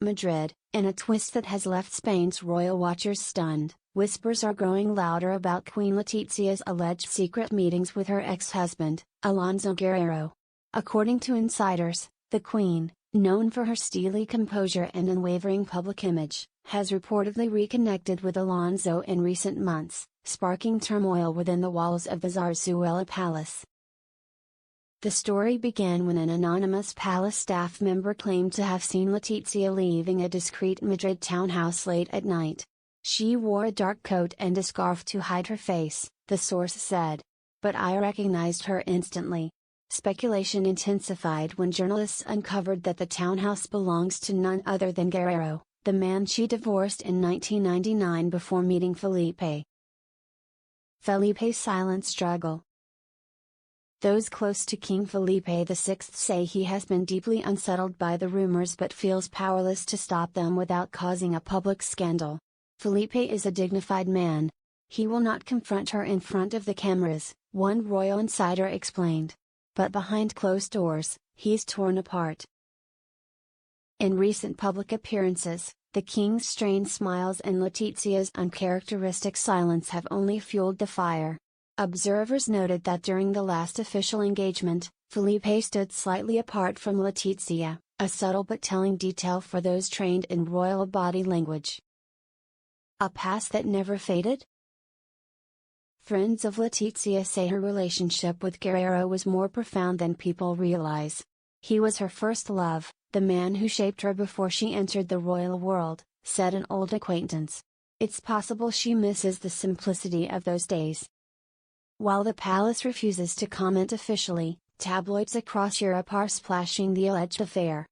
Madrid, in a twist that has left Spain's royal watchers stunned, whispers are growing louder about Queen Letizia's alleged secret meetings with her ex-husband, Alonso Guerrero. According to insiders, the Queen, known for her steely composure and unwavering public image, has reportedly reconnected with Alonso in recent months, sparking turmoil within the walls of the Zarzuela Palace. The story began when an anonymous palace staff member claimed to have seen Letizia leaving a discreet Madrid townhouse late at night. She wore a dark coat and a scarf to hide her face, the source said. But I recognized her instantly. Speculation intensified when journalists uncovered that the townhouse belongs to none other than Guerrero, the man she divorced in 1999 before meeting Felipe. Felipe's silent struggle. Those close to King Felipe VI say he has been deeply unsettled by the rumors but feels powerless to stop them without causing a public scandal. Felipe is a dignified man. He will not confront her in front of the cameras, one royal insider explained. But behind closed doors, he's torn apart. In recent public appearances, the king's strained smiles and Letizia's uncharacteristic silence have only fueled the fire. Observers noted that during the last official engagement, Felipe stood slightly apart from Letizia, a subtle but telling detail for those trained in royal body language. A past that never faded? Friends of Letizia say her relationship with Guerrero was more profound than people realize. He was her first love, the man who shaped her before she entered the royal world, said an old acquaintance. It's possible she misses the simplicity of those days. While the palace refuses to comment officially, tabloids across Europe are splashing the alleged affair.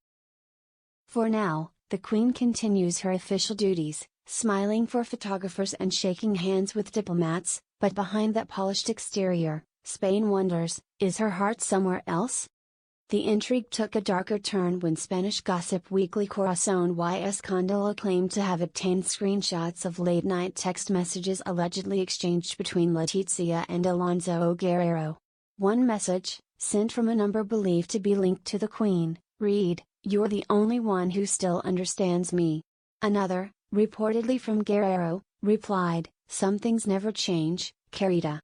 For now, the Queen continues her official duties, smiling for photographers and shaking hands with diplomats, but behind that polished exterior, Spain wonders, is her heart somewhere else? The intrigue took a darker turn when Spanish gossip weekly Corazón y Escándalo claimed to have obtained screenshots of late-night text messages allegedly exchanged between Letizia and Alonso Guerrero. One message, sent from a number believed to be linked to the Queen, read, "You're the only one who still understands me." Another, reportedly from Guerrero, replied, "Some things never change, querida."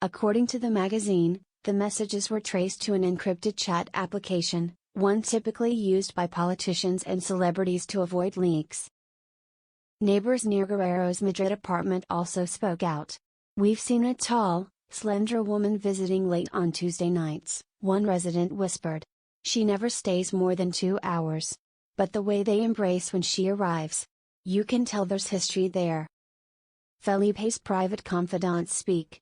According to the magazine, the messages were traced to an encrypted chat application, one typically used by politicians and celebrities to avoid leaks. Neighbors near Guerrero's Madrid apartment also spoke out. "We've seen a tall, slender woman visiting late on Tuesday nights," one resident whispered. "She never stays more than 2 hours. But the way they embrace when she arrives. You can tell there's history there." Felipe's private confidants speak.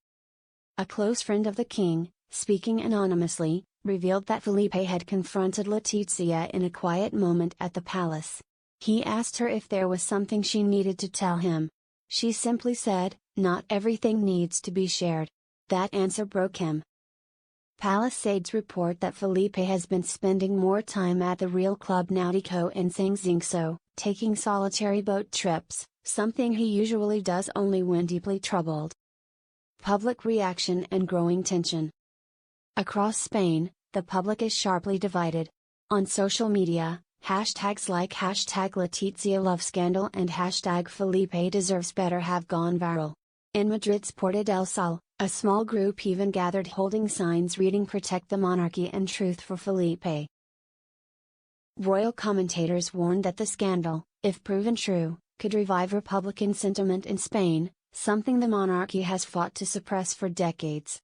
A close friend of the king, speaking anonymously, revealed that Felipe had confronted Letizia in a quiet moment at the palace. He asked her if there was something she needed to tell him. She simply said, "Not everything needs to be shared." That answer broke him. Palace aides report that Felipe has been spending more time at the Real Club Náutico in Singxingso, taking solitary boat trips, something he usually does only when deeply troubled. Public reaction and growing tension. Across Spain, the public is sharply divided. On social media, hashtags like #LetiziaLoveScandal and #FelipeDeservesBetter have gone viral. In Madrid's Puerta del Sol, a small group even gathered holding signs reading "Protect the Monarchy and Truth for Felipe." Royal commentators warned that the scandal, if proven true, could revive Republican sentiment in Spain, something the monarchy has fought to suppress for decades.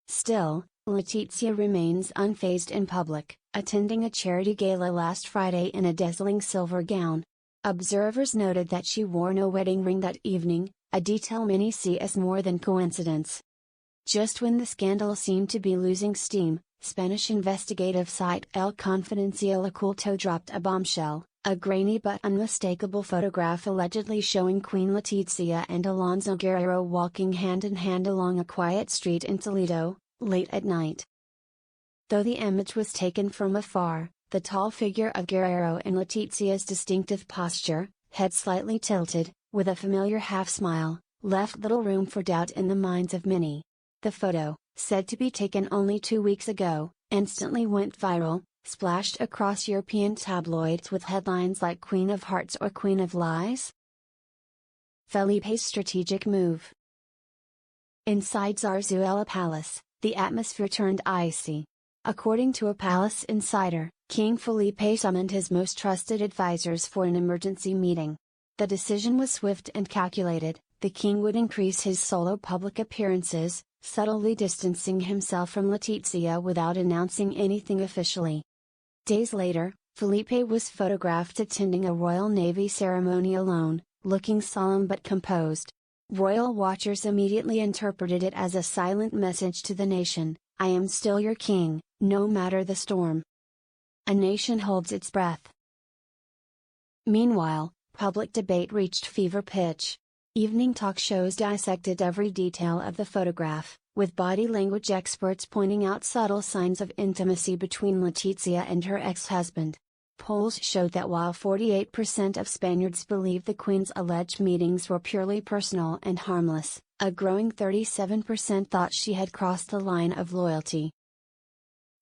Still, Letizia remains unfazed in public, attending a charity gala last Friday in a dazzling silver gown. Observers noted that she wore no wedding ring that evening, a detail many see as more than coincidence. Just when the scandal seemed to be losing steam, Spanish investigative site El Confidencial Oculto dropped a bombshell, a grainy but unmistakable photograph allegedly showing Queen Letizia and Alonso Guerrero walking hand in hand along a quiet street in Toledo, late at night. Though the image was taken from afar, the tall figure of Guerrero and Letizia's distinctive posture, head slightly tilted, with a familiar half-smile, left little room for doubt in the minds of many. The photo, said to be taken only 2 weeks ago, instantly went viral, splashed across European tabloids with headlines like Queen of Hearts or Queen of Lies? Felipe's strategic move. Inside Zarzuela Palace, the atmosphere turned icy. According to a palace insider, King Felipe summoned his most trusted advisors for an emergency meeting. The decision was swift and calculated. The king would increase his solo public appearances, subtly distancing himself from Letizia without announcing anything officially. Days later, Felipe was photographed attending a Royal Navy ceremony alone, looking solemn but composed. Royal watchers immediately interpreted it as a silent message to the nation: "I am still your king, no matter the storm." A nation holds its breath. Meanwhile, public debate reached fever pitch. Evening talk shows dissected every detail of the photograph, with body language experts pointing out subtle signs of intimacy between Letizia and her ex-husband. Polls showed that while 48% of Spaniards believed the Queen's alleged meetings were purely personal and harmless, a growing 37% thought she had crossed the line of loyalty.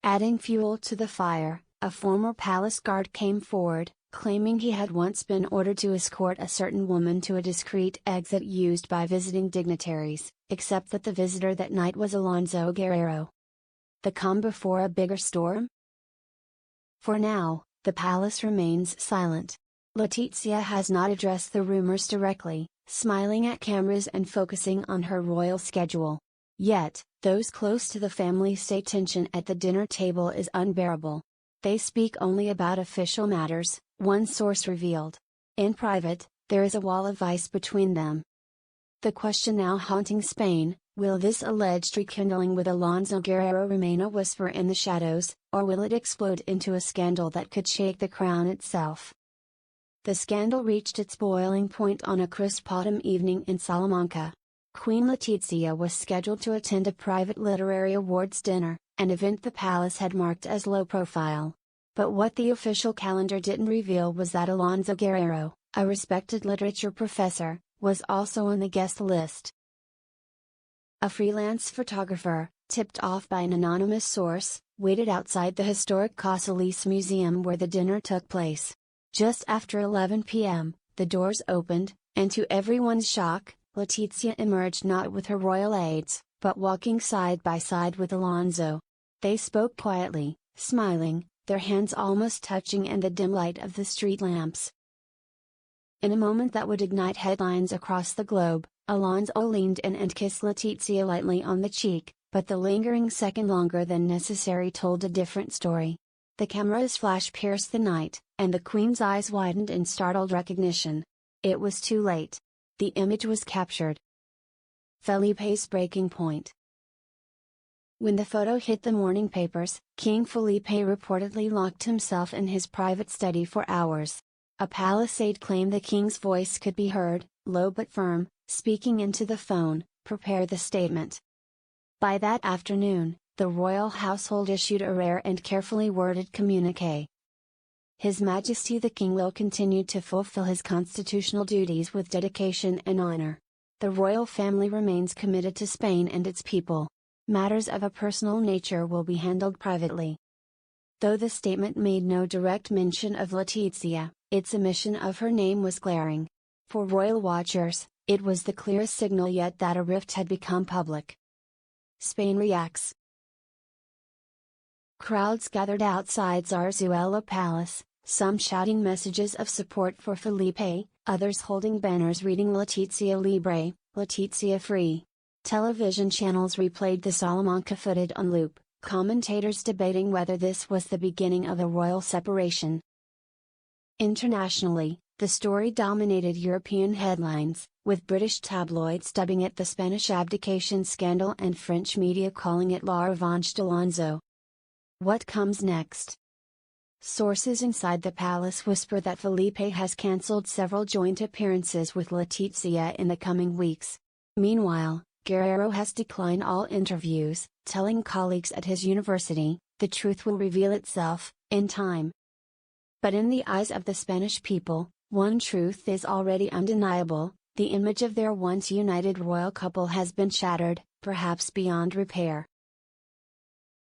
Adding fuel to the fire, a former palace guard came forward, claiming he had once been ordered to escort a certain woman to a discreet exit used by visiting dignitaries, except that the visitor that night was Alonso Guerrero. The calm before a bigger storm? For now, the palace remains silent. Letizia has not addressed the rumors directly, smiling at cameras and focusing on her royal schedule. Yet, those close to the family say tension at the dinner table is unbearable. They speak only about official matters, one source revealed. In private, there is a wall of ice between them. The question now haunting Spain: will this alleged rekindling with Alonso Guerrero remain a whisper in the shadows, or will it explode into a scandal that could shake the crown itself? The scandal reached its boiling point on a crisp autumn evening in Salamanca. Queen Letizia was scheduled to attend a private literary awards dinner, an event the palace had marked as low profile. But what the official calendar didn't reveal was that Alonso Guerrero, a respected literature professor, was also on the guest list. A freelance photographer, tipped off by an anonymous source, waited outside the historic Casalis Museum where the dinner took place. Just after 11 p.m., the doors opened, and to everyone's shock, Letizia emerged not with her royal aides, but walking side by side with Alonso. They spoke quietly, smiling, their hands almost touching in the dim light of the street lamps. In a moment that would ignite headlines across the globe, Alonso leaned in and kissed Letizia lightly on the cheek, but the lingering second longer than necessary told a different story. The camera's flash pierced the night, and the Queen's eyes widened in startled recognition. It was too late. The image was captured. Felipe's breaking point. When the photo hit the morning papers, King Felipe reportedly locked himself in his private study for hours. A palace aide claimed the king's voice could be heard, low but firm, speaking into the phone: "Prepare the statement." By that afternoon, the royal household issued a rare and carefully worded communiqué. His Majesty the King will continue to fulfill his constitutional duties with dedication and honor. The royal family remains committed to Spain and its people. Matters of a personal nature will be handled privately. Though the statement made no direct mention of Letizia, its omission of her name was glaring. For royal watchers, it was the clearest signal yet that a rift had become public. Spain reacts. Crowds gathered outside Zarzuela Palace, some shouting messages of support for Felipe, others holding banners reading "Letizia Libre, Letizia Free." Television channels replayed the Salamanca footage on loop, commentators debating whether this was the beginning of a royal separation. Internationally, the story dominated European headlines, with British tabloids dubbing it the Spanish abdication scandal and French media calling it La Revanche d'Alonso. What comes next? Sources inside the palace whisper that Felipe has cancelled several joint appearances with Letizia in the coming weeks. Meanwhile, Guerrero has declined all interviews, telling colleagues at his university, "The truth will reveal itself, in time." But in the eyes of the Spanish people, one truth is already undeniable: the image of their once united royal couple has been shattered, perhaps beyond repair.